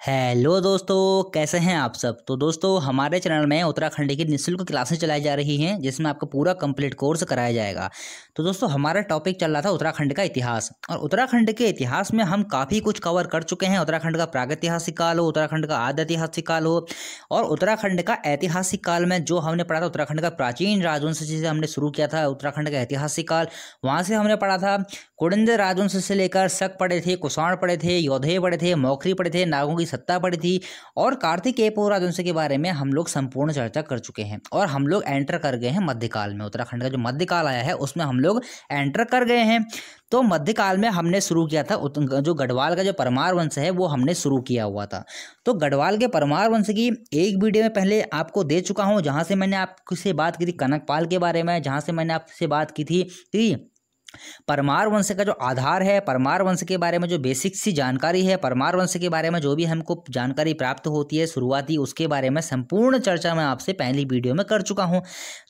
Hello दोस्तों, कैसे हैं आप सब। तो दोस्तों, हमारे चैनल में उत्तराखंड की निःशुल्क क्लासेस चलाई जा रही हैं जिसमें आपका पूरा कंप्लीट कोर्स कराया जाएगा। तो दोस्तों, हमारा टॉपिक चल रहा था उत्तराखंड का इतिहास, और उत्तराखंड के इतिहास में हम काफ़ी कुछ कवर कर चुके हैं। उत्तराखंड का प्रागैतिहासिक काल हो, उत्तराखंड का आद्य ऐतिहासिक काल हो, और उत्तराखंड का ऐतिहासिक काल में जो हमने पढ़ा था, उत्तराखंड का प्राचीन राजवंश से हमने शुरू किया था। उत्तराखंड का ऐतिहासिक काल, वहाँ से हमने पढ़ा था कुड़िंद राजवंश से लेकर शक पढ़े थे, कुषाण पढ़े थे, योधेय पढ़े थे, मौखरी पढ़े थे, नागों की सत्ता पढ़ी थी, और कार्तिकेय राजवंश के बारे में हम लोग संपूर्ण चर्चा कर चुके हैं। और हम लोग एंटर कर गए हैं मध्यकाल में। उत्तराखंड का जो मध्यकाल आया है उसमें हम लोग एंटर कर गए हैं। तो मध्यकाल में हमने शुरू किया था जो गढ़वाल का जो परमार वंश है वो हमने शुरू किया हुआ था। तो गढ़वाल के परमार वंश की एक वीडियो में पहले आपको दे चुका हूँ, जहाँ से मैंने आपसे बात की थी कनकपाल के बारे में, जहाँ से मैंने आपसे बात की थी कि परमार वंश का जो आधार है, परमार वंश के बारे में जो बेसिक सी जानकारी है, परमार वंश के बारे में जो भी हमको जानकारी प्राप्त होती है शुरुआती, उसके बारे में संपूर्ण चर्चा मैं आपसे पहली वीडियो में कर चुका हूं।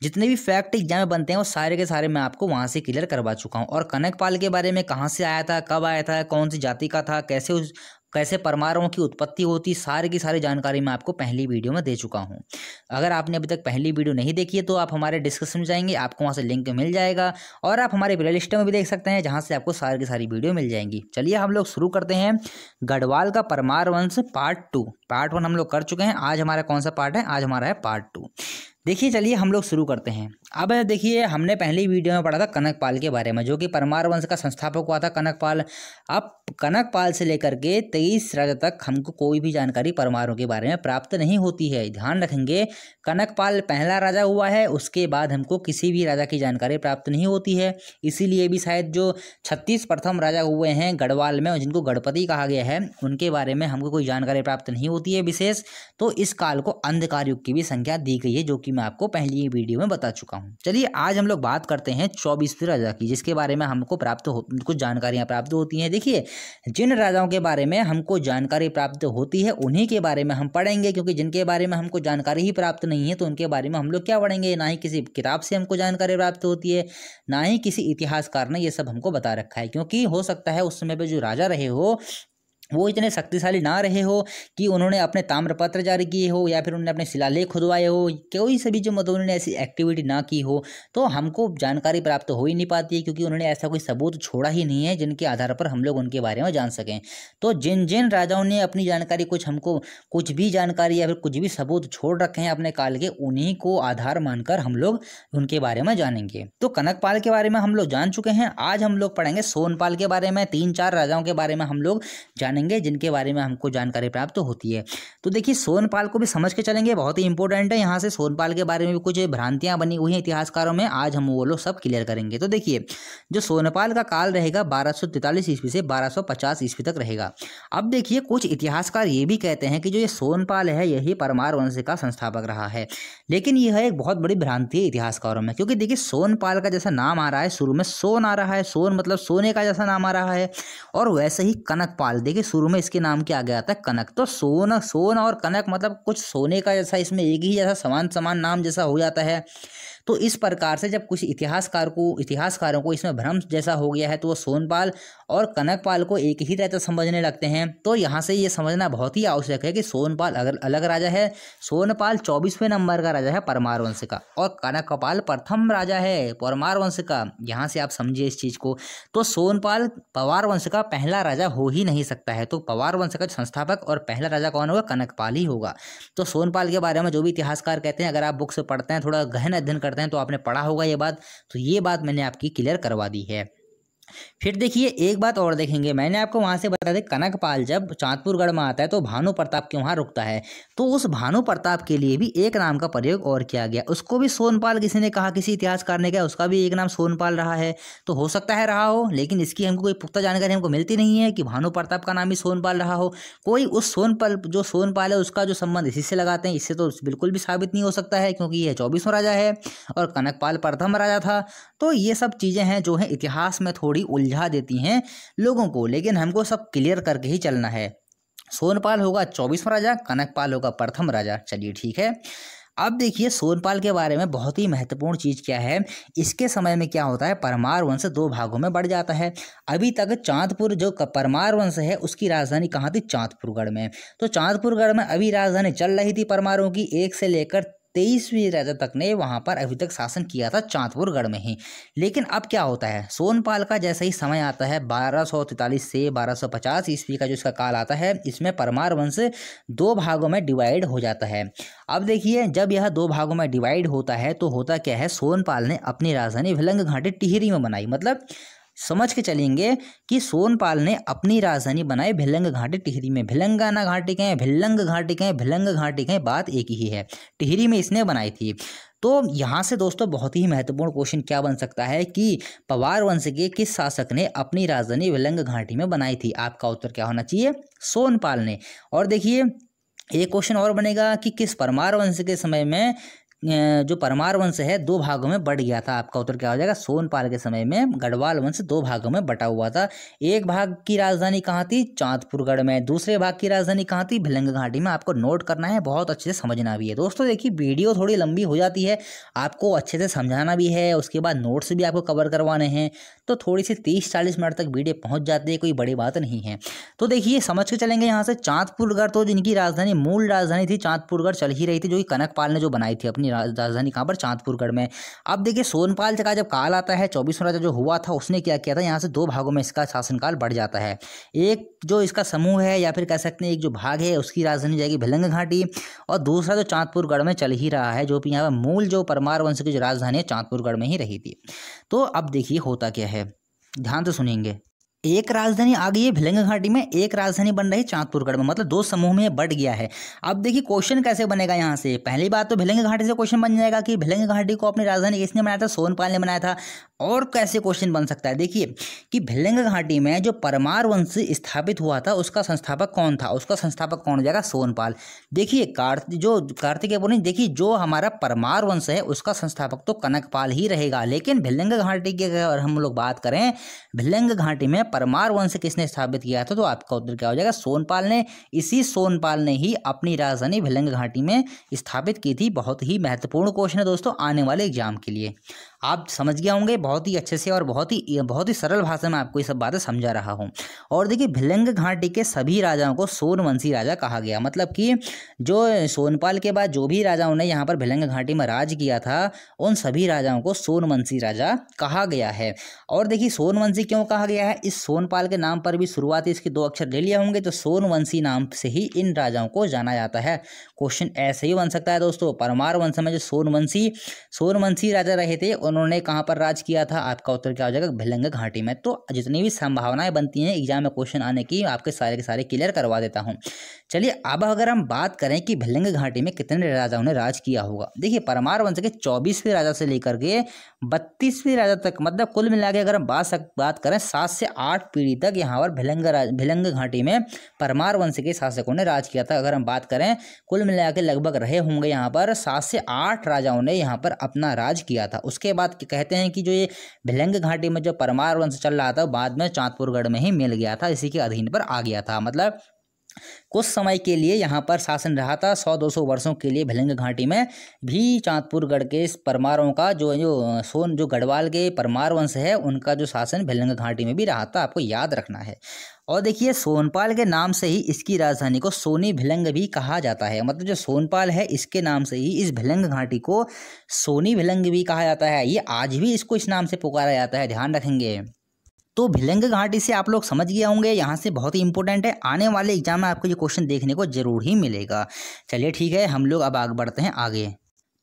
जितने भी फैक्ट एग्जाम में बनते हैं वो सारे के सारे मैं आपको वहां से क्लियर करवा चुका हूं। और कनकपाल के बारे में कहाँ से आया था, कब आया था, कौन सी जाति का था, कैसे परमारों की उत्पत्ति होती, सारी की सारी जानकारी मैं आपको पहली वीडियो में दे चुका हूं। अगर आपने अभी तक पहली वीडियो नहीं देखी है तो आप हमारे डिस्क्रिप्शन में जाएंगे, आपको वहां से लिंक मिल जाएगा, और आप हमारे प्लेलिस्ट में भी देख सकते हैं जहां से आपको सारी की सारी वीडियो मिल जाएंगी। चलिए हम लोग शुरू करते हैं। गढ़वाल का परमार वंश पार्ट 1 हम लोग कर चुके हैं। आज हमारा कौन सा पार्ट है? आज हमारा है पार्ट 2। देखिए, चलिए हम लोग शुरू करते हैं। अब देखिए, हमने पहली वीडियो में पढ़ा था कनकपाल के बारे में, जो कि परमार वंश का संस्थापक हुआ था कनकपाल। अब कनकपाल से लेकर के 23 राजा तक हमको कोई भी जानकारी परमारों के बारे में प्राप्त नहीं होती है। ध्यान रखेंगे, कनकपाल पहला राजा हुआ है, उसके बाद हमको किसी भी राजा की जानकारी प्राप्त नहीं होती है। इसीलिए भी शायद जो 36 प्रथम राजा हुए हैं गढ़वाल में, जिनको गणपति कहा गया है, उनके बारे में हमको कोई जानकारी प्राप्त नहीं होती है विशेष। तो इस काल को अंधकार युग की भी संख्या दी गई है, जो कि मैं आपको पहली वीडियो में बता चुका हूं। चलिए आज हम लोग बात करते हैं 24वें राजा की, जिसके बारे में हमको कुछ जानकारियां प्राप्त होती हैं। देखिए, जिन राजाओं के बारे में हमको जानकारी प्राप्त होती है उन्हीं के बारे में हम पढ़ेंगे, क्योंकि जिनके बारे में हमको जानकारी ही प्राप्त नहीं है तो उनके बारे में हम लोग क्या पढ़ेंगे। ना ही किसी किताब से हमको जानकारी प्राप्त होती है, ना ही किसी इतिहासकार ने ये सब हमको बता रखा है। क्योंकि हो सकता है उस समय पे जो राजा रहे हो वो इतने शक्तिशाली ना रहे हो कि उन्होंने अपने ताम्रपत्र जारी किए हो, या फिर उन्होंने अपने शिलालेख खुदवाए हो, कोई सभी जो मतलब उन्होंने ऐसी एक्टिविटी ना की हो, तो हमको जानकारी प्राप्त हो ही नहीं पाती है, क्योंकि उन्होंने ऐसा कोई सबूत छोड़ा ही नहीं है जिनके आधार पर हम लोग उनके बारे में जान सकें। तो जिन जिन राजाओं ने अपनी जानकारी कुछ भी जानकारी या फिर कुछ भी सबूत छोड़ रखे हैं अपने काल के, उन्हीं को आधार मानकर हम लोग उनके बारे में जानेंगे। तो कनकपाल के बारे में हम लोग जान चुके हैं। आज हम लोग पढ़ेंगे सोनपाल के बारे में। 3-4 राजाओं के बारे में हम लोग जानेंगे जिनके बारे में हमको जानकारी प्राप्त होती है। तो देखिए, सोनपाल को भी समझ के चलेंगे, बहुत ही इंपॉर्टेंट है। यहाँ से सोनपाल के बारे में भी कुछ भ्रांतियां बनी हुई हैं इतिहासकारों में, आज हम वो लोग सब क्लियर करेंगे। तो देखिए, जो सोनपाल का काल रहेगा 1243 ईस्वी से 1250 ईस्वी तक रहेगा। अब देखिए, कुछ इतिहासकार ये भी कहते हैं कि जो ये सोनपाल है यही परमार वंश का संस्थापक रहा है, लेकिन यह एक बहुत बड़ी भ्रांति है इतिहासकारों में। क्योंकि देखिए, सोनपाल का जैसा नाम आ रहा है, शुरू में सोन आ रहा है, सोन मतलब सोने का जैसा नाम आ रहा है, और वैसे ही कनकपाल, देखिए शुरू में इसके नाम क्या आ गया था? कनक। तो सोन और कनक मतलब कुछ सोने का जैसा, इसमें एक ही जैसा समान नाम जैसा हो जाता है। तो इस प्रकार से जब कुछ इतिहासकारों को इसमें भ्रम जैसा हो गया है, तो वो सोनपाल और कनकपाल को एक ही तरह समझने लगते हैं। तो यहाँ से ये समझना बहुत ही आवश्यक है कि सोनपाल अगर अलग राजा है, सोनपाल 24वें नंबर का राजा है परमार वंश का, और कनकपाल प्रथम राजा है परमार वंश का। यहाँ से आप समझिए इस चीज को। तो सोनपाल पवार वंश का पहला राजा हो ही नहीं सकता है। तो पवार वंश का संस्थापक और पहला राजा कौन होगा? कनकपाल ही होगा। तो सोनपाल के बारे में जो भी इतिहासकार कहते हैं, अगर आप बुक से पढ़ते हैं, थोड़ा गहन अध्ययन करते हैं, तो आपने पढ़ा होगा ये बात। तो ये बात मैंने आपकी क्लियर करवा दी है। फिर देखिए, एक बात और देखेंगे, मैंने आपको वहां से बता दें, कनकपाल जब चांदपुरगढ़ में आता है तो भानु प्रताप के वहां रुकता है। तो उस भानु प्रताप के लिए भी एक नाम का प्रयोग और किया गया, उसको भी सोनपाल किसी ने कहा, किसी इतिहासकार ने कहा, उसका भी एक नाम सोनपाल रहा है। तो हो सकता है रहा हो, लेकिन इसकी हमको कोई पुख्ता जानकारी हमको मिलती नहीं है कि भानु प्रताप का नाम ही सोनपाल रहा हो। कोई उस सोनपाल है उसका जो संबंध इसी से लगाते हैं, इससे तो बिल्कुल भी साबित नहीं हो सकता है, क्योंकि यह 24वां राजा है और कनकपाल प्रथम राजा था। तो ये सब चीजें हैं जो है इतिहास में थोड़ी उलझा देती हैं लोगों को, लेकिन हमको सब क्लियर करके ही चलना है। सोनपाल होगा 24वां राजा, कनकपाल होगा प्रथम राजा। चलिए ठीक है। अब देखिए सोनपाल के बारे में बहुत ही महत्वपूर्ण चीज़ क्या है, इसके समय में क्या होता है, परमार वंश दो भागों में बढ़ जाता है। अभी तक चांदपुर जो परमार वंश है उसकी राजधानी कहाँ थी, चांदपुरगढ़ में। तो चांदपुरगढ़ में अभी राजधानी चल रही थी परमारों की, 1 से लेकर 23वीं राजा तक ने वहां पर अभी तक शासन किया था चांदपुरगढ़ में ही। लेकिन अब क्या होता है, सोनपाल का जैसा ही समय आता है 1243 से 1250 ईस्वी का जो इसका काल आता है, इसमें परमार वंश दो भागों में डिवाइड हो जाता है। अब देखिए जब यह दो भागों में डिवाइड होता है तो होता क्या है, सोनपाल ने अपनी राजधानी भिलंग घाटी टिहरी में बनाई। मतलब समझ के चलेंगे कि सोनपाल ने अपनी राजधानी बनाई भिलंग घाटी टिहरी में। भिलंगाना घाटी कहें, भिलंग घाटी कहें, भिलंग घाटी कहें, बात एक ही है, टिहरी में इसने बनाई थी। तो यहाँ से दोस्तों बहुत ही महत्वपूर्ण क्वेश्चन क्या बन सकता है कि पवार वंश के किस शासक ने अपनी राजधानी भिलंग घाटी में बनाई थी। आपका उत्तर क्या होना चाहिए, सोनपाल ने। और देखिए एक क्वेश्चन और बनेगा कि किस परमार वंश के समय में जो परमार वंश है दो भागों में बढ़ गया था। आपका उत्तर क्या हो जाएगा, सोनपाल के समय में गढ़वाल वंश दो भागों में बटा हुआ था। एक भाग की राजधानी कहाँ थी, चांदपुरगढ़ में, दूसरे भाग की राजधानी कहाँ थी, भिलंग घाटी में। आपको नोट करना है, बहुत अच्छे से समझना भी है। दोस्तों देखिए वीडियो थोड़ी लंबी हो जाती है, आपको अच्छे से समझाना भी है, उसके बाद नोट्स भी आपको कवर करवाने हैं, तो थोड़ी सी 30-40 मिनट तक वीडियो पहुँच जाती है, कोई बड़ी बात नहीं है। तो देखिए समझ के चलेंगे यहाँ से, चांदपुरगढ़ तो जिनकी राजधानी मूल राजधानी थी चांदपुरगढ़ चल ही रही थी, जो कि कनकपाल ने जो बनाई थी अपनी राजधानी कहाँ पर, चांदपुरगढ़ में। अब देखिए सोनपाल का जब काल आता है, 24वां राजा जो हुआ था उसने क्या किया था, यहाँ से दो भागों में इसका शासनकाल बढ़ जाता है। एक जो इसका समूह है या फिर कह सकते हैं एक जो भाग है उसकी राजधानी जाएगी भिलंग घाटी, और दूसरा जो चांदपुरगढ़ में चल ही रहा है, जो कि यहाँ पर मूल जो परमार वंश की जो राजधानी है चांदपुरगढ़ में ही रही थी। तो अब देखिए होता क्या है, ध्यान से सुनेंगे। एक राजधानी आ गई है भिलंग घाटी में, एक राजधानी बन रही है चांदपुरगढ़ में, मतलब दो समूह में बढ़ गया है। अब देखिए क्वेश्चन कैसे बनेगा यहाँ से, पहली बात तो भिलंग घाटी से क्वेश्चन बन जाएगा कि भिलंग घाटी को अपनी राजधानी किसने बनाया था, सोनपाल ने बनाया था। और कैसे क्वेश्चन बन सकता है, देखिए कि भिलंग घाटी में जो परमार वंश स्थापित हुआ था उसका संस्थापक कौन था, उसका संस्थापक कौन हो जाएगा, सोनपाल। देखिए कार्तिकेय पुराण, देखिए जो हमारा परमार वंश है उसका संस्थापक तो कनकपाल ही रहेगा। लेकिन भिलंग घाटी की अगर हम लोग बात करें, भिलंग घाटी में परमार वंश किसने स्थापित किया था, तो आपका उत्तर क्या हो जाएगा, सोनपाल ने। इसी सोनपाल ने ही अपनी राजधानी भिलंग घाटी में स्थापित की थी। बहुत ही महत्वपूर्ण क्वेश्चन है दोस्तों आने वाले एग्जाम के लिए, आप समझ गए होंगे बहुत ही अच्छे से, और बहुत ही सरल भाषा में आपको ये सब बातें समझा रहा हूँ। और देखिए भिलंग घाटी के सभी राजाओं को सोनवंशी राजा कहा गया, मतलब कि जो सोनपाल के बाद जो भी राजाओं ने यहाँ पर भिलंग घाटी में राज किया था उन सभी राजाओं को सोनवंशी राजा कहा गया है। और देखिए सोनवंशी क्यों कहा गया है, इस सोनपाल के नाम पर भी शुरुआती इसके दो अक्षर ले लिए होंगे, तो सोनवंशी नाम से ही इन राजाओं को जाना जाता है। क्वेश्चन ऐसे ही बन सकता है दोस्तों, परमार वंश में जो सोनवंशी राजा रहे थे उन्होंने कहाँ पर राज किया था, आपका उत्तर क्या हो जाएगा, भिलंग घाटी में। तो जितनी भी संभावनाएं बनती हैं एग्जाम में क्वेश्चन आने की, आपके सारे के सारे क्लियर करवा देता हूँ। चलिए अब अगर हम बात करें कि भिलंग घाटी में कितने राजाओं ने राज किया होगा, देखिए परमार वंश के 24वें राजा से लेकर के 32वें राजा तक, मतलब कुल मिला के अगर हम बात करें 7 से 8 पीढ़ी तक यहाँ पर भिलंग घाटी में परमार वंश के शासकों ने राज किया था। अगर हम बात करें कुल मिला के लगभग रहे होंगे यहाँ पर 7 से 8 राजाओं ने यहाँ पर अपना राज किया था। उसके बाद कहते हैं कि जो ये भिलंग घाटी में जो परमार वंश चल रहा था बाद में चांदपुरगढ़ में ही मिल गया था, इसी के अधीन पर आ गया था। मतलब कुछ समय के लिए यहाँ पर शासन रहा था, 100-200 वर्षों के लिए भिलंग घाटी में भी चांदपुरगढ़ के परमारों का जो गढ़वाल के परमार वंश है उनका जो शासन भिलंग घाटी में भी रहा था, आपको याद रखना है। और देखिए सोनपाल के नाम से ही इसकी राजधानी को सोनी भिलंग भी कहा जाता है, मतलब जो सोनपाल है इसके नाम से ही इस भिलंग घाटी को सोनी भिलंग भी कहा जाता है। ये आज भी इसको इस नाम से पुकारा जाता है, ध्यान रखेंगे। तो भिलंग घाटी से आप लोग समझ गए होंगे, यहाँ से बहुत ही इंपॉर्टेंट है, आने वाले एग्जाम में आपको ये क्वेश्चन देखने को जरूर ही मिलेगा। चलिए ठीक है, हम लोग अब आगे बढ़ते हैं आगे।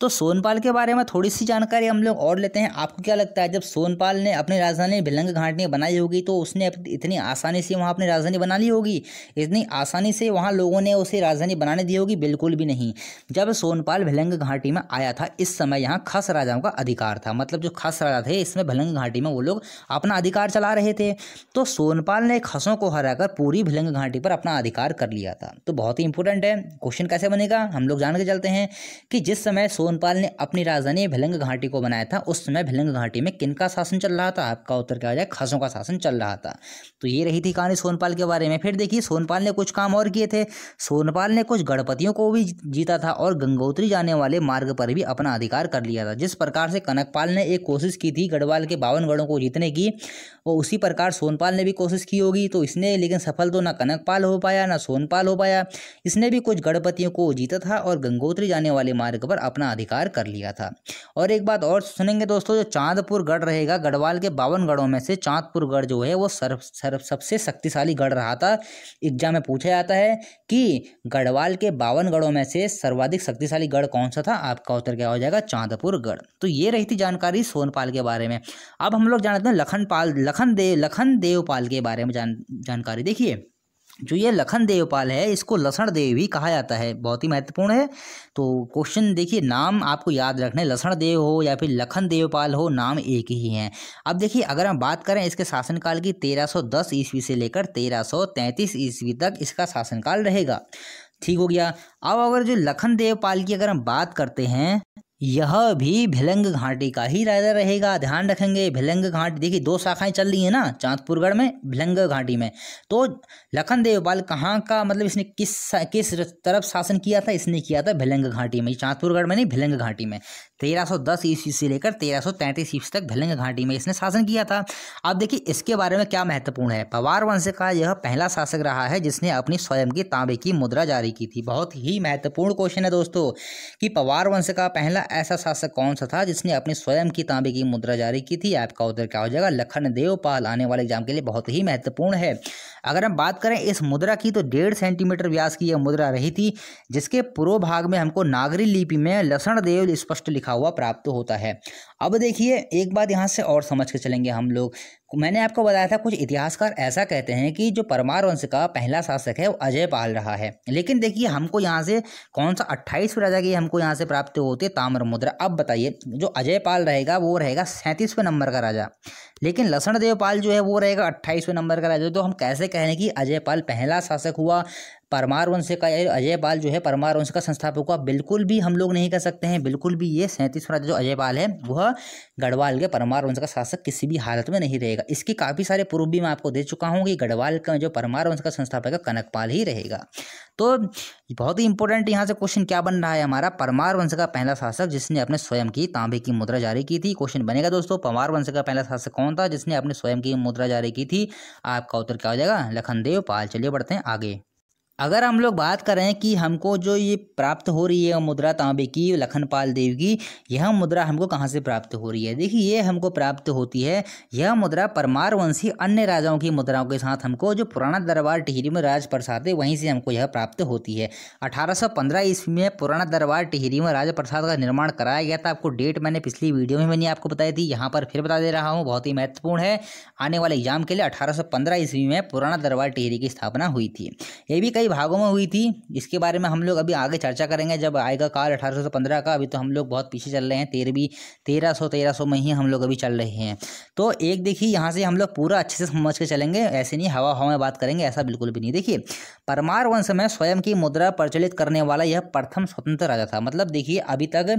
तो सोनपाल के बारे में थोड़ी सी जानकारी हम लोग और लेते हैं। आपको क्या लगता है जब सोनपाल ने अपनी राजधानी भिलंग घाटी में बनाई होगी तो उसने इतनी आसानी से वहाँ अपनी राजधानी बना ली होगी, इतनी आसानी से वहाँ लोगों ने उसे राजधानी बनाने दी होगी? बिल्कुल भी नहीं। जब सोनपाल भिलंग घाटी में आया था इस समय यहाँ खस राजाओं का अधिकार था, मतलब जो खस राजा थे इसमें भिलंग घाटी में वो लोग अपना अधिकार चला रहे थे। तो सोनपाल ने खसों को हराकर पूरी भिलंग घाटी पर अपना अधिकार कर लिया था। तो बहुत ही इंपॉर्टेंट है, क्वेश्चन कैसे बनेगा हम लोग जान के चलते हैं कि जिस समय सोनपाल ने अपनी राजधानी भिलंग घाटी को बनाया था, उस समय भिलंग घाटी में किनका शासन चल रहा था? आपका उत्तर क्या हो जाएगा? खसों का शासन चल रहा था। तो ये रही थी कहानी सोनपाल के बारे में। फिर देखिए सोनपाल ने कुछ काम और किए थे। सोनपाल ने कुछ गणपतियों को भी जीता था और गंगोत्री जाने वाले मार्ग पर भी अपना अधिकार कर लिया था। जिस प्रकार से कनकपाल ने एक कोशिश की थी गढ़वाल के 52 गढ़ों को जीतने की, और उसी प्रकार सोनपाल ने भी कोशिश की होगी। तो इसने लेकिन सफल तो ना कनकपाल हो पाया ना सोनपाल हो पाया। इसने भी कुछ गणपतियों को जीता था और गंगोत्री जाने वाले मार्ग पर अपना अधिकार कर लिया था। और एक बात और सुनेंगे दोस्तों, जो चांदपुर गढ़ रहेगा गढ़वाल के 52 गढ़ों में से चांदपुर गढ़ जो है वो सबसे शक्तिशाली गढ़ रहा था। एग्जाम में पूछा जाता है कि गढ़वाल के 52 गढ़ों में से सर्वाधिक शक्तिशाली गढ़ कौन सा था? आपका उत्तर क्या हो जाएगा? चांदपुर गढ़। तो ये रही थी जानकारी सोनपाल के बारे में। अब हम लोग जानते हैं लखन देवपाल के बारे में जानकारी। देखिए जो ये लखन देवपाल है इसको लसण देव भी कहा जाता है, बहुत ही महत्वपूर्ण है। तो क्वेश्चन देखिए, नाम आपको याद रखने, लसण देव हो या फिर लखन देवपाल हो, नाम एक ही हैं। अब देखिए अगर हम बात करें इसके शासनकाल की, 1310 ईस्वी से लेकर 1333 ईस्वी तक इसका शासनकाल रहेगा। ठीक हो गया। अब अगर जो लखन देवपाल की अगर हम बात करते हैं, यह भी भिलंग घाटी का ही राजा रहेगा। ध्यान रखेंगे भिलंग घाटी, देखिए 2 शाखाएं चल रही है ना, चांदपुरगढ़ में, भिलंग घाटी में। तो लखन देवपाल कहाँ का, मतलब इसने किस तरफ शासन किया था? इसने किया था भिलंग घाटी में, चांदपुरगढ़ में नहीं, भिलंग घाटी में। 1310 ईस्वी से लेकर 1333 ईस्वी तक भिलंग घाटी में इसने शासन किया था। अब देखिए इसके बारे में क्या महत्वपूर्ण है, पवार वंश का यह पहला शासक रहा है जिसने अपनी स्वयं की तांबे की मुद्रा जारी की थी। बहुत ही महत्वपूर्ण क्वेश्चन है दोस्तों कि पवार वंश का पहला ऐसा शासक कौन सा था जिसने अपनी स्वयं की तांबे की मुद्रा जारी की थी? आपका उत्तर क्या हो जाएगा? लखन देवपाल। आने वाले एग्जाम के लिए बहुत ही महत्वपूर्ण है। अगर हम बात करें इस मुद्रा की तो 1.5 सेंटीमीटर व्यास की यह मुद्रा रही थी, जिसके पूर्व भाग में हमको नागरी लिपि में लसण देव स्पष्ट लिखा हुआ प्राप्त होता है। अब देखिए एक बात यहाँ से और समझ के चलेंगे हम लोग। मैंने आपको बताया था कुछ इतिहासकार ऐसा कहते हैं कि जो परमार वंश का पहला शासक है वो अजयपाल रहा है, लेकिन देखिए हमको यहाँ से कौन सा 28वें राजा की हमको यहाँ से प्राप्त होती है ताम्र मुद्रा। अब बताइए जो अजयपाल रहेगा वो रहेगा 37वें नंबर का राजा, लेकिन लसण देवपाल जो है वो रहेगा 28वें नंबर का राजा। तो हम कैसे कह रहे हैं कि अजयपाल पहला शासक हुआ परमार वंश का, अजयपाल जो है परमार वंश का संस्थापक हुआ? बिल्कुल भी हम लोग नहीं कह सकते हैं, बिल्कुल भी। ये 37वां राजा जो अजयपाल है वह गढ़वाल के परमार वंश का शासक किसी भी हालत में नहीं रहेगा। इसके काफ़ी सारे प्रूफ भी मैं आपको दे चुका हूँ कि गढ़वाल का जो परमार वंश का संस्थापक है कनकपाल ही रहेगा। तो बहुत ही इंपॉर्टेंट यहाँ से क्वेश्चन क्या बन रहा है हमारा, परमार वंश का पहला शासक जिसने अपने स्वयं की तांबे की मुद्रा जारी की थी। क्वेश्चन बनेगा दोस्तों परमार वंश का पहला शासक कौन था जिसने अपने स्वयं की मुद्रा जारी की थी? आपका उत्तर क्या हो जाएगा? लखन देवपाल। चलिए बढ़ते हैं आगे। अगर हम लोग बात करें कि हमको जो ये प्राप्त हो रही है मुद्रा तांबे की लखनपाल देव की, यह मुद्रा हमको कहाँ से प्राप्त हो रही है? देखिए ये हमको प्राप्त होती है, यह मुद्रा परमार वंशी अन्य राजाओं की मुद्राओं के साथ हमको जो पुराना दरबार टिहरी में राज प्रसाद है वहीं से हमको यह प्राप्त होती है। 1815 ईस्वी में पुराना दरबार टिहरी में राज प्रसाद का निर्माण कराया गया था। आपको डेट मैंने पिछली वीडियो में मैंने आपको बताई थी, यहाँ पर फिर बता दे रहा हूँ, बहुत ही महत्वपूर्ण है आने वाले एग्जाम के लिए। 1815 ईस्वी में पुराना दरबार टिहरी की स्थापना हुई थी। ये भी कई भागों में हुई थी, इसके बारे में हम लोग अभी आगे चर्चा करेंगे जब आएगा काल 1815 का। अभी तो हम लोग बहुत पीछे चल रहे हैं, 1300 में ही हम लोग अभी चल रहे हैं। तो एक देखिए यहाँ से हम लोग पूरा अच्छे से समझ के चलेंगे, ऐसे नहीं हवा हवा में बात करेंगे, ऐसा बिल्कुल भी नहीं। देखिए परमार वंश में स्वयं की मुद्रा प्रचलित करने वाला यह प्रथम स्वतंत्र राजा था। मतलब देखिए अभी तक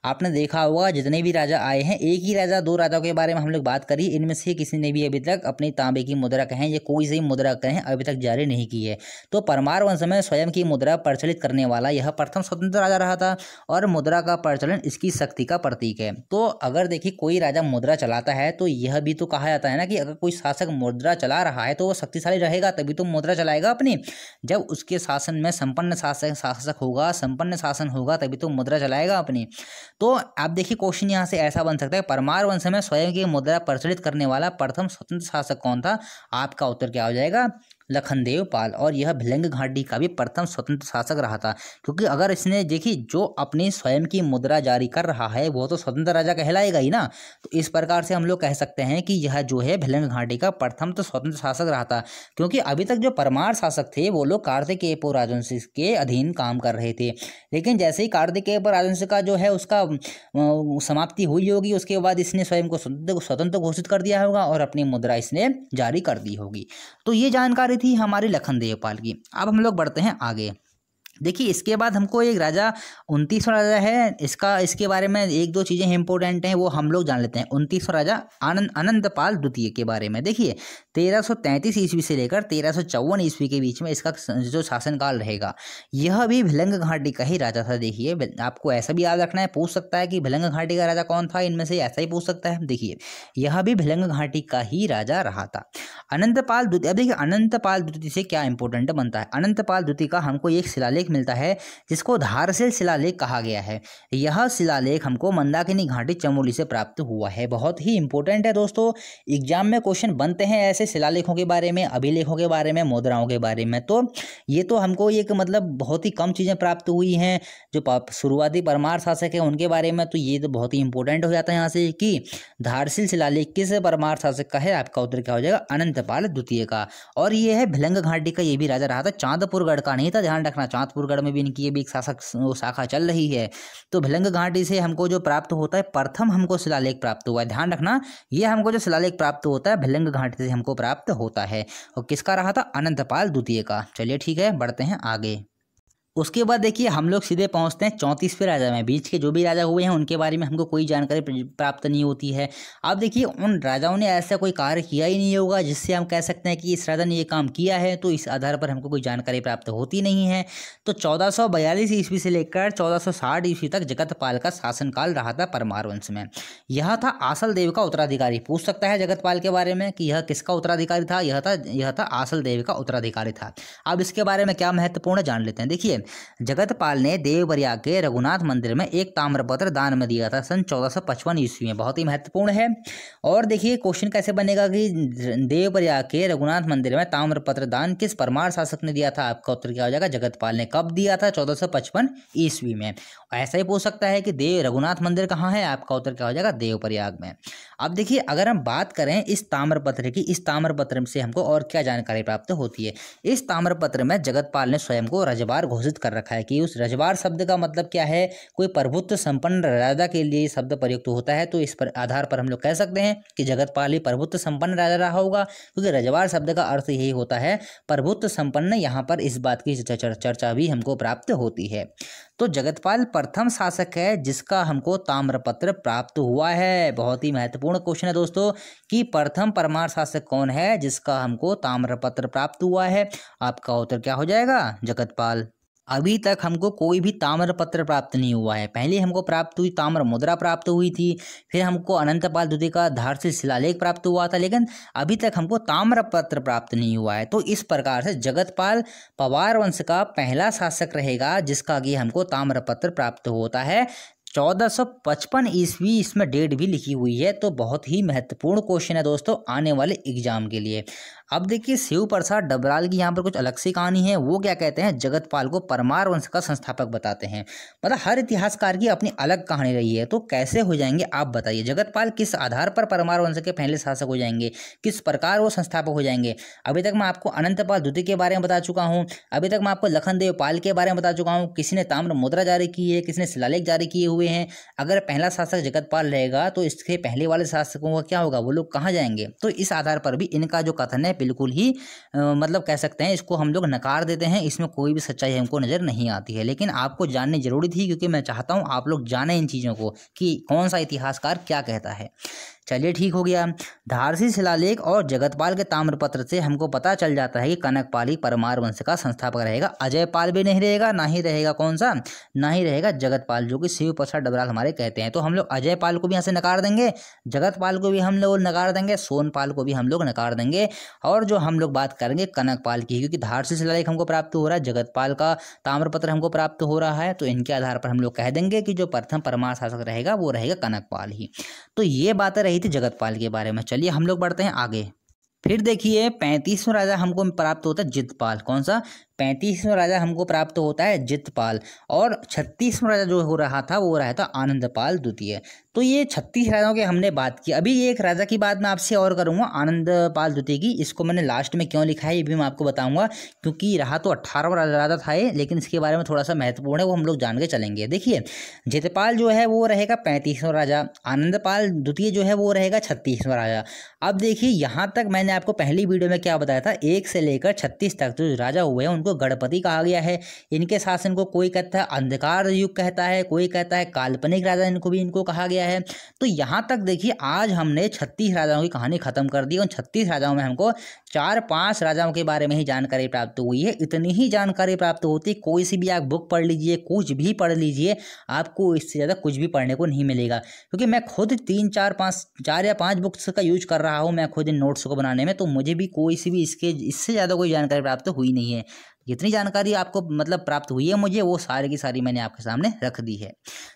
आपने देखा होगा जितने भी राजा आए हैं, एक ही राजा, 2 राजाओं के बारे में हम लोग बात करी, इनमें से किसी ने भी अभी तक अपनी तांबे की मुद्रा कहें या कोई सी मुद्रा कहें अभी तक जारी नहीं की है। तो परमार वंश में स्वयं की मुद्रा प्रचलित करने वाला यह प्रथम स्वतंत्र राजा रहा था और मुद्रा का प्रचलन इसकी शक्ति का प्रतीक है। तो अगर देखिए कोई राजा मुद्रा चलाता है तो यह भी तो कहा जाता है ना कि अगर कोई शासक मुद्रा चला रहा है तो वो शक्तिशाली रहेगा, तभी तो मुद्रा चलाएगा अपनी। जब उसके शासन में संपन्न शासक होगा, संपन्न शासन होगा, तभी तो मुद्रा चलाएगा अपनी। तो आप देखिए क्वेश्चन यहाँ से ऐसा बन सकता है, परमार वंश में स्वयं की मुद्रा प्रचलित करने वाला प्रथम स्वतंत्र शासक कौन था? आपका उत्तर क्या हो जाएगा? लखन देवपाल। और यह भिलंग घाटी का भी प्रथम स्वतंत्र शासक रहा था, क्योंकि अगर इसने देखी जो अपनी स्वयं की मुद्रा जारी कर रहा है वो तो स्वतंत्र राजा कहलाएगा ही ना। तो इस प्रकार से हम लोग कह सकते हैं कि यह जो है भिलंग घाटी का प्रथम तो स्वतंत्र शासक रहा था, क्योंकि अभी तक जो परमार शासक थे वो लोग कार्तिकेय राजवंश के अधीन काम कर रहे थे। लेकिन जैसे ही कार्तिकेय राजवंश का जो है उसका समाप्ति हुई होगी, उसके बाद इसने स्वयं को स्वतंत्र घोषित कर दिया होगा और अपनी मुद्रा इसने जारी कर दी होगी। तो ये जानकारी थी हमारी लखन देवपाल की। अब हम लोग बढ़ते हैं आगे। देखिए इसके बाद हमको एक राजा 29वां राजा है, इसके बारे में एक दो चीज़ें इंपॉर्टेंट हैं, वो हम लोग जान लेते हैं। 29वां राजा अनंतपाल द्वितीय के बारे में। देखिए 1333 ईस्वी से लेकर 1354 ईस्वी के बीच में इसका जो शासनकाल रहेगा, यह भी भिलंग घाटी का ही राजा था। देखिए आपको ऐसा भी याद रखना है, पूछ सकता है कि भिलंग घाटी का राजा कौन था, इनमें से ऐसा ही पूछ सकता है। देखिए यह भी भिलंग घाटी का ही राजा रहा था अनंतपाल द्वितीय। अब देखिए अनंतपाल द्वितीय से क्या इंपॉर्टेंट बनता है। अनंतपाल द्वितीय का हमको एक शिलालेख मिलता है जिसको धारशिल शिलालेख कहा गया है। यह शिलालेख हमको मंदाकिनी घाटी चमोली से प्राप्त हुआ है। बहुत ही इंपॉर्टेंट है दोस्तों, एग्जाम में क्वेश्चन बनते हैं ऐसे शिलालेखों के बारे में, अभिलेखों के बारे में, मुद्राओं के बारे में। तो ये तो हमको एक मतलब बहुत ही कम चीज़ें प्राप्त हुई हैं। जो शुरुआती परमार शासक है उनके बारे में, तो ये तो बहुत ही इंपॉर्टेंट हो जाता है यहाँ से कि धारशिल शिलालेख किस परमार शासक का है। आपका उत्तर क्या हो जाएगा, अनंतपाल द्वितीय का। और ये है भिलंग घाटी का, ये भी राजा रहा था, चांदपुरगढ़ का नहीं था, ध्यान रखना। चांदपुरगढ़ में भी इनकी ये भी एक शाखा चल रही है। तो भिलंग घाटी से हमको जो प्राप्त होता है, प्रथम हमको शिलालेख प्राप्त हुआ है। ध्यान रखना, ये हमको जो शिलालेख प्राप्त होता है भिलंग घाटी से हमको प्राप्त होता है। और किसका रहा था, अनंतपाल द्वितीय का। चलिए ठीक है, बढ़ते हैं आगे। उसके बाद देखिए हम लोग सीधे पहुंचते हैं 34वें राजा में। बीच के जो भी राजा हुए हैं उनके बारे में हमको कोई जानकारी प्राप्त नहीं होती है। अब देखिए उन राजाओं ने ऐसा कोई कार्य किया ही नहीं होगा जिससे हम कह सकते हैं कि इस राजा ने ये काम किया है, तो इस आधार पर हमको कोई जानकारी प्राप्त होती नहीं है। तो 1442 ईस्वी से लेकर 1460 ईस्वी तक जगतपाल का शासनकाल रहा था परमार वंश में। यह था आसल देव का उत्तराधिकारी। पूछ सकता है जगतपाल के बारे में कि यह किसका उत्तराधिकारी था। यह था आसल देव का उत्तराधिकारी था। अब इसके बारे में क्या महत्वपूर्ण जान लेते हैं। देखिए जगतपाल ने देवप्रयाग के रघुनाथ मंदिर में एक ताम्रपत्र दान में दिया था सन 1455 ईस्वी में। बहुत ही महत्वपूर्ण है। और देखिए क्वेश्चन कैसे बनेगा कि देवप्रयाग के रघुनाथ मंदिर में ताम्रपत्र दान किस परमार शासक ने दिया था। आपका उत्तर क्या हो जाएगा, जगतपाल ने। कब दिया था, 1455 ईस्वी में। ऐसा ही पूछ सकता है कि रघुनाथ मंदिर कहाँ है। आपका उत्तर क्या हो जाएगा, देवप्रयाग में। अब देखिए अगर हम बात करें इस ताम्रपत्र की, इस ताम्रपत्र से हमको और क्या जानकारी प्राप्त होती है। इस ताम्रपत्र में जगतपाल ने स्वयं को रजवार घोषित कर रखा है कि उस रजवार शब्द का मतलब क्या है, कोई प्रभुत्व संपन्न राजा के लिए शब्द प्रयुक्त होता है। तो इस पर आधार पर हम लोग कह सकते हैं कि जगतपाल ही प्रभुत्व संपन्न राजा रहा होगा, क्योंकि रजवार शब्द का अर्थ यही होता है प्रभुत्व संपन्न। यहाँ पर इस बात की चर्चा भी हमको प्राप्त होती है। तो जगतपाल प्रथम शासक है जिसका हमको ताम्रपत्र प्राप्त हुआ है। बहुत ही महत्वपूर्ण क्वेश्चन है दोस्तों कि प्रथम परमार शासक कौन है जिसका हमको ताम्रपत्र प्राप्त हुआ है। आपका उत्तर क्या हो जाएगा, जगतपाल। अभी तक हमको कोई भी ताम्रपत्र प्राप्त नहीं हुआ है। पहले हमको प्राप्त हुई ताम्र मुद्रा प्राप्त हुई थी, फिर हमको अनंतपाल द्वितीय का धारशिल शिलालेख प्राप्त हुआ था, लेकिन अभी तक हमको ताम्रपत्र प्राप्त नहीं हुआ है। तो इस प्रकार से जगतपाल पवार वंश का पहला शासक रहेगा जिसका कि हमको ताम्रपत्र प्राप्त होता है। 1455 ईस्वी इसमें डेट भी लिखी हुई है। तो बहुत ही महत्वपूर्ण क्वेश्चन है दोस्तों आने वाले एग्जाम के लिए। अब देखिए शिव प्रसाद डबराल की यहाँ पर कुछ अलग सी कहानी है। वो क्या कहते हैं, जगतपाल को परमार वंश का संस्थापक बताते हैं। मतलब हर इतिहासकार की अपनी अलग कहानी रही है। तो कैसे हो जाएंगे आप बताइए, जगतपाल किस आधार पर परमार वंश के पहले शासक हो जाएंगे, किस प्रकार वो संस्थापक हो जाएंगे। अभी तक मैं आपको अनंतपाल द्वितीय के बारे में बता चुका हूँ, अभी तक मैं आपको लखनदेव पाल के बारे में बता चुका हूँ। किसी ने ताम्र मुद्रा जारी की है, किसी ने शिलालेख जारी किए हुए हैं। अगर पहला शासक जगतपाल रहेगा तो इसके पहले वाले शासकों का क्या होगा, वो लोग कहाँ जाएंगे। तो इस आधार पर भी इनका जो कथन है बिल्कुल ही मतलब कह सकते हैं इसको हम लोग नकार देते हैं। इसमें कोई भी सच्चाई हमको नज़र नहीं आती है, लेकिन आपको जाननी जरूरी थी क्योंकि मैं चाहता हूँ आप लोग जानें इन चीज़ों को कि कौन सा इतिहासकार क्या कहता है। चलिए ठीक हो गया। धारशिल शिलालेख और जगतपाल के ताम्रपत्र से हमको पता चल जाता है कि कनकपाल ही परमार वंश का संस्थापक रहेगा। अजयपाल भी नहीं रहेगा, ना ही रहेगा कौन सा, ना ही रहेगा जगतपाल, जो कि शिव प्रसाद डबराल हमारे कहते हैं। तो हम लोग अजयपाल को भी यहाँ से नकार देंगे, जगतपाल को भी हम लोग नकार देंगे, सोनपाल को भी हम लोग नकार देंगे। और जो हम लोग बात करेंगे कनकपाल की, क्योंकि धारशिल शिलालेख हमको प्राप्त हो रहा है, जगतपाल का ताम्रपत्र हमको प्राप्त हो रहा है, तो इनके आधार पर हम लोग कह देंगे कि जो प्रथम परमार शासक रहेगा वो रहेगा कनकपाल ही। तो ये बातें रही थी जगतपाल के बारे में। चलिए हम लोग बढ़ते हैं आगे। फिर देखिए 35वां राजा हमको प्राप्त होता है जितपाल। कौन सा, 35वां राजा हमको प्राप्त होता है जितपाल। और 36वां राजा जो हो रहा था वो रहा था आनंदपाल द्वितीय। तो ये 36 राजाओं की हमने बात की। अभी एक राजा की बात मैं आपसे और करूंगा, आनंदपाल द्वितीय की। इसको मैंने लास्ट में क्यों लिखा है ये भी मैं आपको बताऊंगा, क्योंकि रहा तो 18वां राजा था ये, लेकिन इसके बारे में थोड़ा सा महत्वपूर्ण है, वो हम लोग जान के चलेंगे। देखिए जितपाल जो है वो रहेगा 35वां राजा, आनंदपाल द्वितीय जो है वो रहेगा 36वां राजा। अब देखिए यहाँ तक मैंने आपको पहली वीडियो में क्या बताया था, 1 से लेकर 36 तक जो राजा हुए हैं उनको इनको गणपति कहा गया है। इनके शासन को कोई कहता है अंधकार युग कहता है, कोई कहता है काल्पनिक राजा इनको कहा गया है। तो यहाँ तक देखिए आज हमने 36 राजाओं की कहानी खत्म कर दी। उन 36 राजाओं में हमको 4-5 राजाओं के बारे में ही जानकारी प्राप्त हुई है। इतनी ही जानकारी प्राप्त होती, कोई सी भी आप बुक पढ़ लीजिए, कुछ भी पढ़ लीजिए, आपको इससे ज़्यादा कुछ भी पढ़ने को नहीं मिलेगा। क्योंकि मैं खुद 4 या 5 बुक्स का यूज कर रहा हूँ मैं खुद इन नोट्स को बनाने में, तो मुझे भी कोई सी भी इससे ज़्यादा कोई जानकारी प्राप्त हुई नहीं है। जितनी जानकारी आपको मतलब प्राप्त हुई है मुझे, वो सारी की सारी मैंने आपके सामने रख दी है।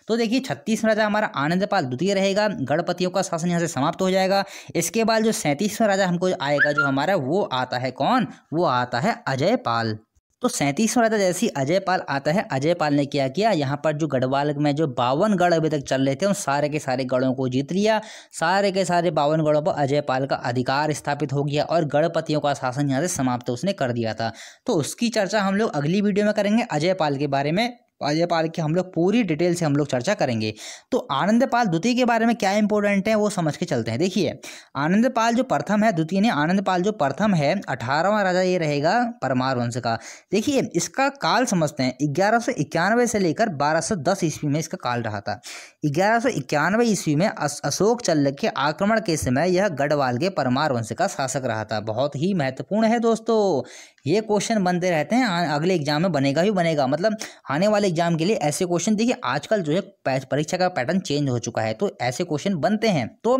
तो देखिए 36वां राजा हमारा आनंदपाल द्वितीय रहेगा। गणपतियों का शासन यहाँ से समाप्त हो जाएगा। इसके बाद जो 37वां राजा हमको आएगा जो हमारा, वो आता है कौन? वो आता है अजयपाल। तो 37वां राजा जैसे ही अजयपाल आता है, अजयपाल ने क्या किया, यहाँ पर जो गढ़वाल में जो 52 गढ़ अभी तक चल रहे थे उन सारे के सारे गढ़ों को जीत लिया। सारे के सारे 52 गढ़ों पर अजयपाल का अधिकार स्थापित हो गया और गणपतियों का शासन यहाँ से समाप्त उसने कर दिया था। तो उसकी चर्चा हम लोग अगली वीडियो में करेंगे। अजयपाल के बारे में, अजयपाल की हम लोग पूरी डिटेल से हम लोग चर्चा करेंगे। तो आनंदपाल द्वितीय के बारे में क्या इंपॉर्टेंट है वो समझ के चलते हैं। देखिए आनंदपाल जो प्रथम है, द्वितीय नहीं, आनंदपाल जो प्रथम है 18वां राजा ये रहेगा परमार वंश का। देखिए इसका काल समझते हैं, 1191 से लेकर 1210 ईस्वी में इसका काल रहा था। 1191 ईस्वी में अशोक चल्ल के आक्रमण के समय यह गढ़वाल के परमार वंश का शासक रहा था। बहुत ही महत्वपूर्ण है दोस्तों, ये क्वेश्चन बनते रहते हैं, अगले एग्जाम में बनेगा ही बनेगा। मतलब आने वाले एग्जाम के लिए ऐसे क्वेश्चन, देखिए आजकल जो है परीक्षा का पैटर्न चेंज हो चुका है, तो ऐसे क्वेश्चन बनते हैं। तो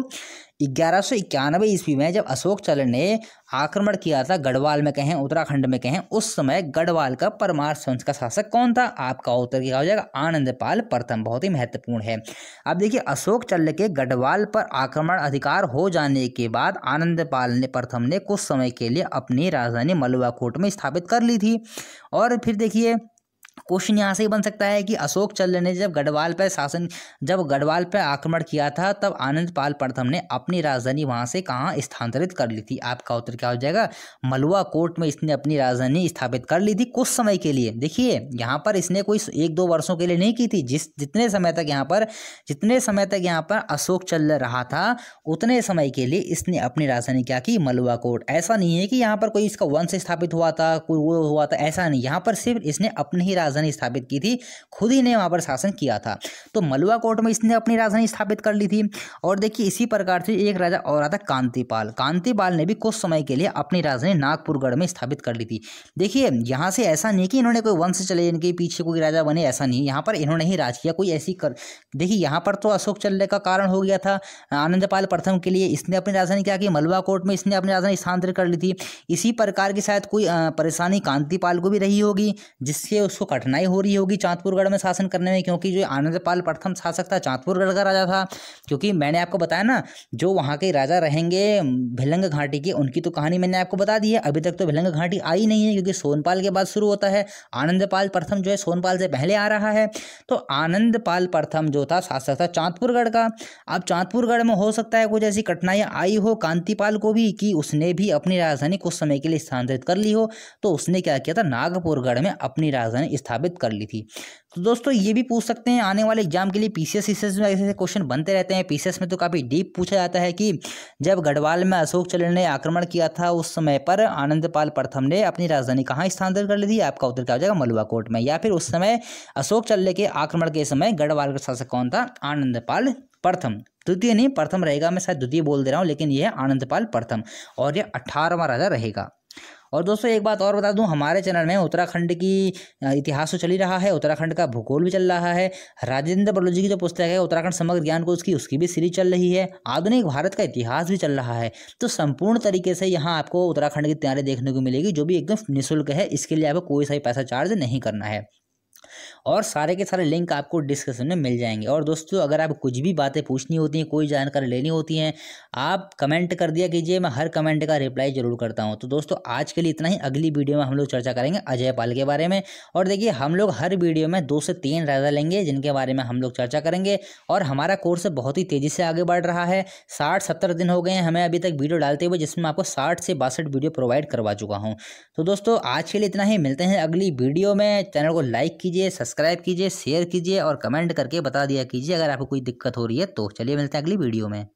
1191 ईस्वी में जब अशोक चल्ल ने आक्रमण किया था गढ़वाल में कहें, उत्तराखंड में कहें, उस समय गढ़वाल का परमार वंश का शासक कौन था? आपका उत्तर क्या हो जाएगा? आनंदपाल प्रथम। बहुत ही महत्वपूर्ण है। अब देखिए अशोक चल्ल के गढ़वाल पर आक्रमण अधिकार हो जाने के बाद आनंदपाल ने प्रथम ने कुछ समय के लिए अपनी राजधानी मलुआकोट में स्थापित कर ली थी। और फिर देखिए क्वेश्चन यहाँ से ही बन सकता है कि अशोक चल्ल ने जब गढ़वाल पर आक्रमण किया था तब आनंदपाल प्रथम ने अपनी राजधानी वहां से कहाँ स्थानांतरित कर ली थी? आपका उत्तर क्या हो जाएगा? मलुआकोट में इसने अपनी राजधानी स्थापित कर ली थी कुछ समय के लिए। देखिए यहाँ पर इसने कोई 1-2 वर्षों के लिए नहीं की थी। जितने समय तक यहाँ पर अशोक चल्ल रहा था उतने समय के लिए इसने अपनी राजधानी क्या की? मलुआकोट। ऐसा नहीं है कि यहाँ पर कोई इसका वंश स्थापित हुआ था, कोई वो हुआ था, ऐसा नहीं। यहाँ पर सिर्फ इसने अपनी ही राजधानी स्थापित की थी, खुद ही ने वहां पर शासन किया था। तो मलुआकोट में इसने अपनी राजधानी स्थापित कर ली थी। और देखिए इसी प्रकार से एक राजा और आता कांतिपाल। कांतिपाल ने भी कुछ समय के लिए अपनी राजधानी नागपुरगढ़ में स्थापित कर ली थी। देखिए यहाँ से ऐसा नहीं कि इन्होंने कोई वंश चले इनके पीछे कोई राजा बने, ऐसा नहीं। यहाँ पर इन्होंने ही राज किया, कोई ऐसी देखिए यहाँ पर तो अशोक चल्ल का कारण हो गया था आनंदपाल प्रथम के लिए, इसने अपनी राजधानी क्या की? मलुआकोट में इसने अपनी राजधानी स्थानांतरित कर ली थी। इसी प्रकार की शायद कोई परेशानी कांतिपाल को भी रही होगी, जिससे उसको कठिनाई हो रही होगी चांदपुरगढ़ में शासन करने में, क्योंकि जो आनंदपाल प्रथम शासक था चांदपुरगढ़ का राजा था। क्योंकि मैंने आपको बताया ना, जो वहाँ के राजा रहेंगे भिलंग घाटी के, उनकी तो कहानी मैंने आपको बता दी है। अभी तक तो भिलंग घाटी आई नहीं है, क्योंकि सोनपाल के बाद शुरू होता है। आनंदपाल प्रथम जो है सोनपाल से पहले आ रहा है। तो आनंदपाल प्रथम जो था शासक था चांदपुरगढ़ का। अब चांदपुरगढ़ में हो सकता है कुछ ऐसी कठिनाइयाँ आई हो कांतिपाल को भी, कि उसने भी अपनी राजधानी कुछ समय के लिए स्थानांतरित कर ली हो, तो उसने क्या किया था? नागपुरगढ़ में अपनी राजधानी स्थापित कर ली थी। तो दोस्तों ये भी पूछ सकते हैं आने वाले एग्जाम के लिए, पीसीएस में ऐसे क्वेश्चन बनते रहते हैं। पीसीएस में तो काफ़ी डीप पूछा जाता है कि जब गढ़वाल में अशोक चल्ल ने आक्रमण किया था उस समय पर आनंदपाल प्रथम ने अपनी राजधानी कहाँ स्थानांतरित कर ली थी? आपका उत्तर क्या हो जाएगा? मलुआकोट में। या फिर उस समय अशोक चल्ल के आक्रमण के समय गढ़वाल का शासक कौन था? आनंदपाल प्रथम। द्वितीय नहीं, प्रथम रहेगा, मैं शायद द्वितीय बोल दे रहा हूँ, लेकिन यह है आनंदपाल प्रथम और यह 18वां राजा रहेगा। और दोस्तों एक बात और बता दूं, हमारे चैनल में उत्तराखंड की इतिहास तो चल ही रहा है, उत्तराखंड का भूगोल भी चल रहा है। राजेंद्र बलोच जी की जो पुस्तक है उत्तराखंड समग्र ज्ञान को, उसकी भी सीरीज चल रही है। आधुनिक भारत का इतिहास भी चल रहा है। तो संपूर्ण तरीके से यहाँ आपको उत्तराखंड की तैयारी देखने को मिलेगी, जो भी एकदम निःशुल्क है। इसके लिए आपको कोई सा पैसा चार्ज नहीं करना है। और सारे के सारे लिंक आपको डिस्क्रिप्शन में मिल जाएंगे। और दोस्तों अगर आप कुछ भी बातें पूछनी होती हैं, कोई जानकारी लेनी होती हैं, आप कमेंट कर दिया कीजिए, मैं हर कमेंट का रिप्लाई जरूर करता हूं। तो दोस्तों आज के लिए इतना ही। अगली वीडियो में हम लोग चर्चा करेंगे अजयपाल के बारे में। और देखिए हम लोग हर वीडियो में 2 से 3 राजा लेंगे जिनके बारे में हम लोग चर्चा करेंगे। और हमारा कोर्स बहुत ही तेज़ी से आगे बढ़ रहा है। 60-70 दिन हो गए हैं हमें अभी तक वीडियो डालते हुए, जिसमें आपको 60 से 62 वीडियो प्रोवाइड करवा चुका हूँ। तो दोस्तों आज के लिए इतना ही, मिलते हैं अगली वीडियो में। चैनल को लाइक कीजिए, सब्सक्राइब कीजिए, शेयर कीजिए और कमेंट करके बता दिया कीजिए अगर आपको कोई दिक्कत हो रही है तो। चलिए मिलते हैं अगली वीडियो में।